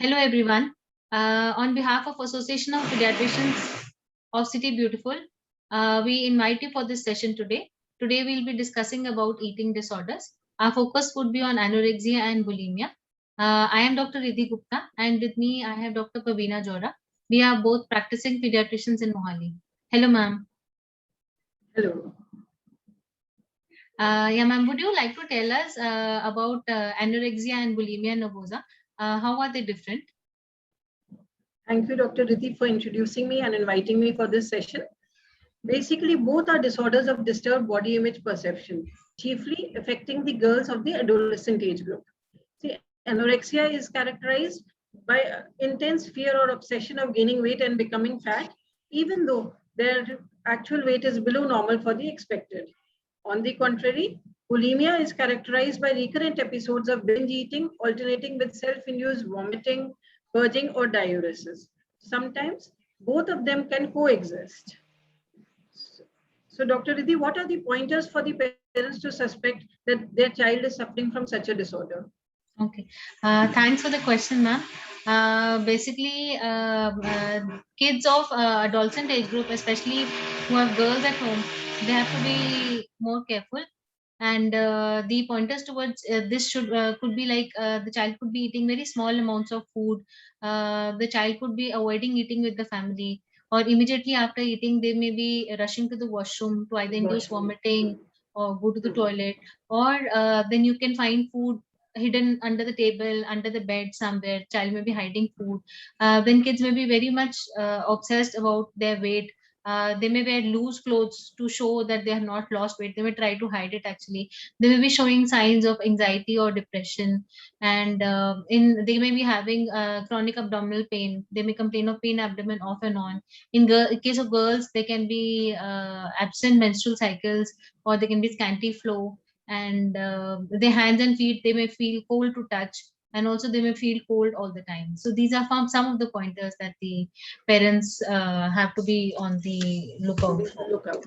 Hello everyone. On behalf of Association of Pediatricians of City Beautiful, we invite you for this session today. Today we'll be discussing about eating disorders. Our focus would be on anorexia and bulimia. I am Dr. Riddhi Gupta and with me I have Dr. Pavina Jora. We are both practicing pediatricians in Mohali. Hello ma'am. Hello. Yeah ma'am, would you like to tell us about anorexia and bulimia nervosa? How are they different? Thank you, Dr. Riddhi, for introducing me and inviting me for this session. Basically, both are disorders of disturbed body image perception, chiefly affecting the girls of the adolescent age group. See, anorexia is characterized by intense fear or obsession of gaining weight and becoming fat, even though their actual weight is below normal for the expected. On the contrary, bulimia is characterized by recurrent episodes of binge eating, alternating with self-induced vomiting, purging, or diuresis. Sometimes both of them can coexist. So, Dr. Riddhi, what are the pointers for the parents to suspect that their child is suffering from such a disorder? Okay. Thanks for the question, ma'am. Kids of adolescent age group, especially who have girls at home, they have to be more careful. And the pointers towards this should could be like the child could be eating very small amounts of food. The child could be avoiding eating with the family, or immediately after eating, they may be rushing to the washroom to either induce Washroom. vomiting or go to the Hmm. toilet, or then you can find food hidden under the table, under the bed somewhere. Child may be hiding food. Then kids may be very much obsessed about their weight. They may wear loose clothes to show that they have not lost weight. They may try to hide it actually. They may be showing signs of anxiety or depression, and they may be having chronic abdominal pain. They may complain of pain abdomen off and on. In case of girls, they can be absent menstrual cycles, or they can be scanty flow, and their hands and feet, they may feel cold to touch, and also they may feel cold all the time. So these are some of the pointers that the parents have to be on the lookout for. Look out.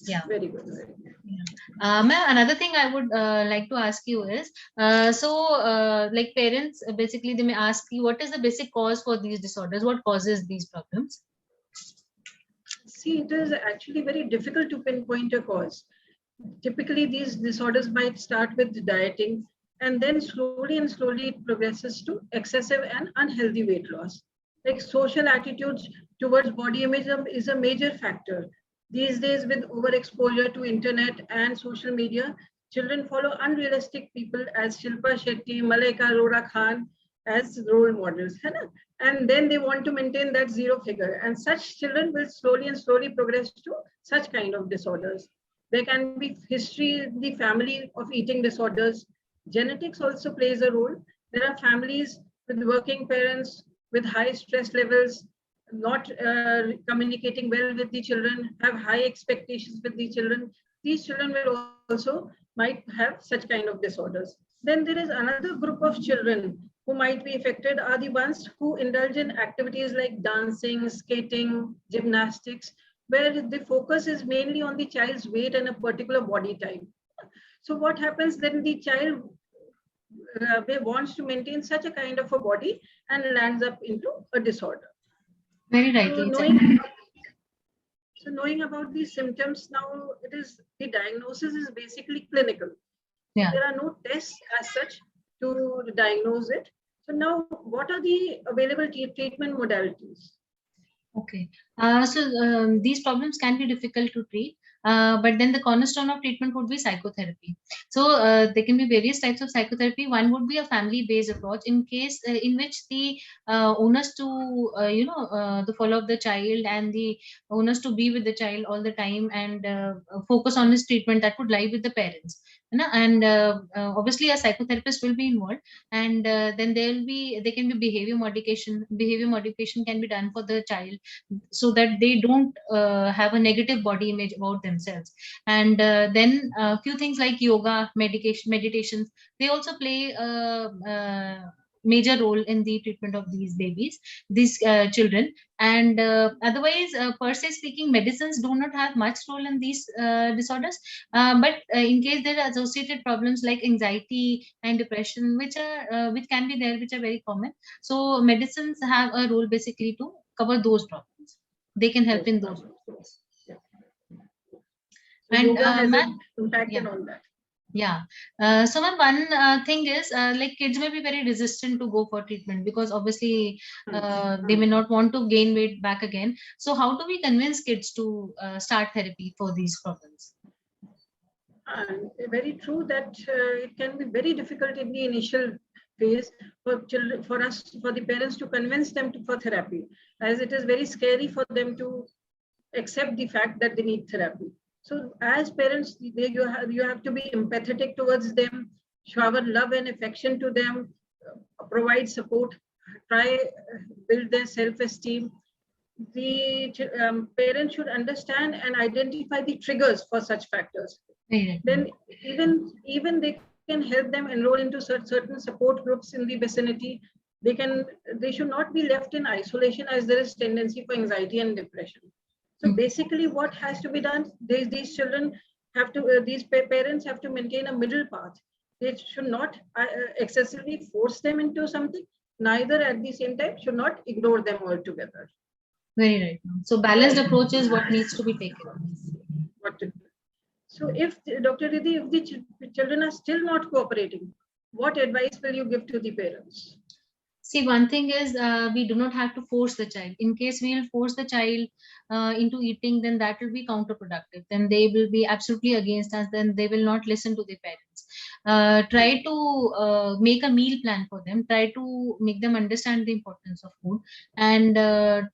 Yeah. Very good. Very good. Yeah. Ma'am, another thing I would like to ask you is, like parents, basically they may ask you, what is the basic cause for these disorders? What causes these problems? See, it is actually very difficult to pinpoint a cause. Typically, these disorders might start with dieting, and then slowly it progresses to excessive and unhealthy weight loss. Like social attitudes towards body image is a major factor. These days, with overexposure to internet and social media, children follow unrealistic people as Shilpa Shetty, Malaika Arora Khan as role models. है ना? And then they want to maintain that zero figure. And such children will slowly progress to such kind of disorders. There can be history in the family of eating disorders. Genetics also plays a role. There are families with working parents with high stress levels, not communicating well with the children, have high expectations with the children. These children will also might have such kind of disorders. Then there is another group of children who might be affected are the ones who indulge in activities like dancing, skating, gymnastics, where the focus is mainly on the child's weight and a particular body type. So what happens then the child wants to maintain such a kind of a body and lands up into a disorder. Very So rightly said. knowing about these symptoms now, it is the diagnosis is basically clinical. So Yeah. there are no tests as such to diagnose it. So now, what are the available treatment modalities? Okay. These problems can be difficult to treat, but then the cornerstone of treatment would be psychotherapy. So there can be various types of psychotherapy. One would be a family-based approach in case in which the owners to the follow up the child, and the owners to be with the child all the time, and focus on his treatment, that would lie with the parents. You know, and obviously a psychotherapist will be involved, and then there can be behavior modification. Behavior modification can be done for the child so that they don't have a negative body image about themselves. And then a few things like yoga, meditations, they also play major role in the treatment of these babies, these children. And otherwise, per se speaking, medicines do not have much role in these disorders. But in case there are associated problems like anxiety and depression, which can be there, which are very common. So medicines have a role basically to cover those problems. They can help in those problems. Yeah. So And yoga has ma'am, impacted yeah. on that. Yeah. So ma'am, one thing is like kids may be very resistant to go for treatment because obviously they may not want to gain weight back again. So how do we convince kids to start therapy for these problems? Very true that it can be very difficult in the initial phase for children, for the parents to convince them for therapy, as it is very scary for them to accept the fact that they need therapy. So as parents, you have to be empathetic towards them, shower love and affection to them, provide support, try build their self-esteem. The parents should understand and identify the triggers for such factors. Then even they can help them enroll into certain support groups in the vicinity. They should not be left in isolation, as there is tendency for anxiety and depression. So basically what has to be done, these children have to, these parents have to maintain a middle path. They should not excessively force them into something, neither at the same time should not ignore them altogether. Very right. So balanced approach is what needs to be taken. So if Dr. Riddhi, if the children are still not cooperating, what advice will you give to the parents? See, one thing is we do not have to force the child. In case we will force the child into eating, then that will be counterproductive. Then they will be absolutely against us. Then they will not listen to the parents. Try to make a meal plan for them. Try to make them understand the importance of food, and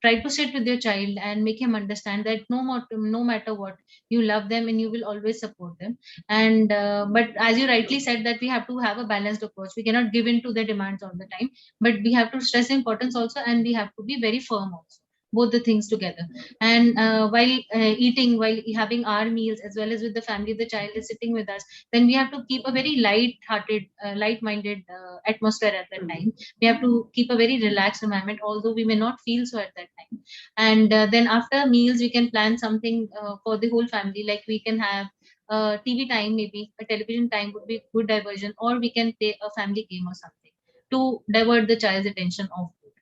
try to sit with your child and make him understand that no matter what, you love them and you will always support them. And but as you rightly said, that we have to have a balanced approach. We cannot give in to their demands all the time, but we have to stress importance also, and we have to be very firm also, both the things together. And while eating, while having our meals, as well as with the family, the child is sitting with us, then we have to keep a very light-hearted, light-minded atmosphere at that time. We have to keep a very relaxed environment, although we may not feel so at that time. And then after meals, we can plan something for the whole family, like we can have TV time, maybe a television time would be good diversion, or we can play a family game or something to divert the child's attention off food,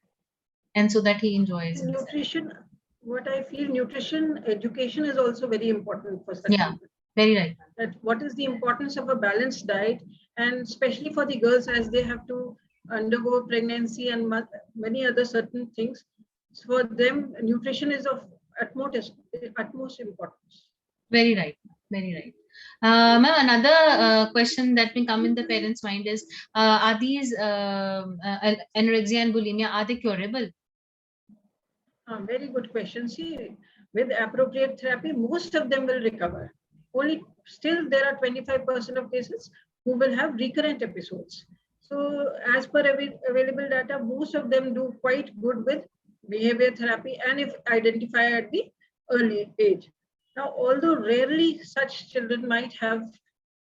and so that he enjoys nutrition. What I feel, nutrition education is also very important for such people. Very right. That what is the importance of a balanced diet, and especially for the girls, as they have to undergo pregnancy and many other certain things. So for them, nutrition is of utmost importance. Very right. Very right. Ma'am, another question that may come in the parents' mind is, are these anorexia and bulimia, are they curable? Very good question. See, with appropriate therapy, most of them will recover. Only still there are 25% of cases who will have recurrent episodes. So as per available data, most of them do quite good with behavior therapy, and if identified at the early age. Now, although rarely such children might have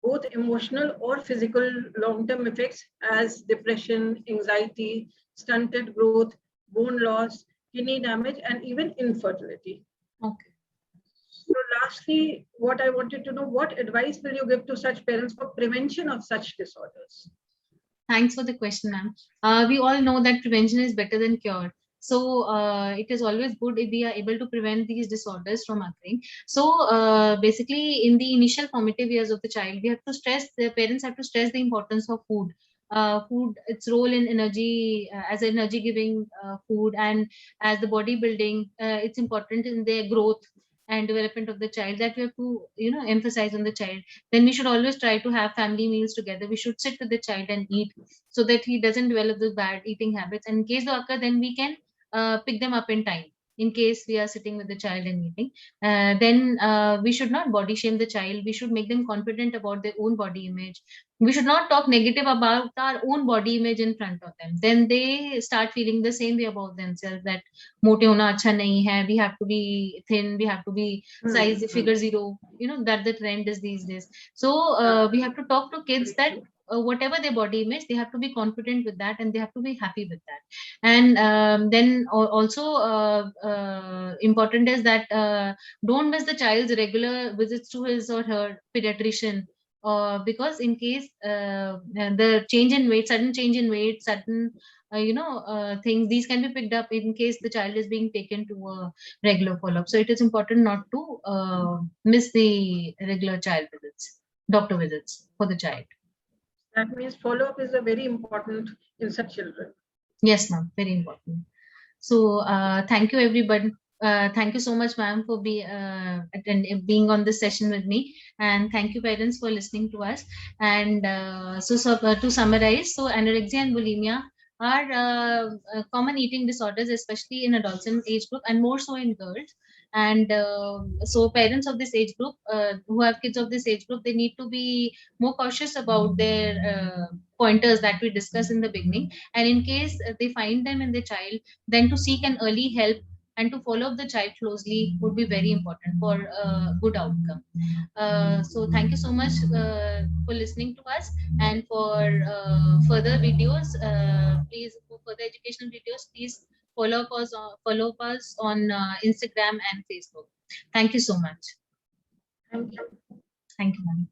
both emotional or physical long-term effects as depression, anxiety, stunted growth, bone loss, kidney damage, and even infertility. Okay. So lastly, what I wanted to know, what advice will you give to such parents for prevention of such disorders? Thanks for the question, ma'am. We all know that prevention is better than cure. So it is always good if we are able to prevent these disorders from occurring. So basically, in the initial formative years of the child, we have to stress, the parents have to stress the importance of food. Food, its role in energy, as energy giving food, and as the bodybuilding, it's important in their growth and development of the child, that we have to emphasize on the child. Then we should always try to have family meals together. We should sit with the child and eat, so that he doesn't develop those bad eating habits. And in case they occur, then we can pick them up in time. In case we are sitting with the child and eating, then we should not body shame the child. We should make them confident about their own body image. We should not talk negative about our own body image in front of them. Then they start feeling the same way about themselves, that mote hona acha nahi hai, we have to be thin, we have to be size figure 0, that the trend is these days. So we have to talk to kids that whatever their body image, they have to be confident with that, and they have to be happy with that. And then also important is that don't miss the child's regular visits to his or her pediatrician, because in case the change in weight, sudden change in weight, sudden things, these can be picked up in case the child is being taken to a regular follow-up. So it is important not to miss the regular child visits, doctor visits for the child. That means follow-up is a very important in such children. Yes, ma'am, very important. So thank you, everybody. Thank you so much, ma'am, for being on this session with me, and thank you, parents, for listening to us. And to summarize, so anorexia and bulimia are common eating disorders, especially in adolescent age group, and more so in girls. And so parents of this age group, who have kids of this age group, they need to be more cautious about their pointers that we discussed in the beginning. And in case they find them in the child, then to seek an early help and to follow up the child closely would be very important for a good outcome. So thank you so much for listening to us, and for further videos, please, for further educational videos, please follow up us on Instagram and Facebook. Thank you so much. Thank you. Thank you, ma'am.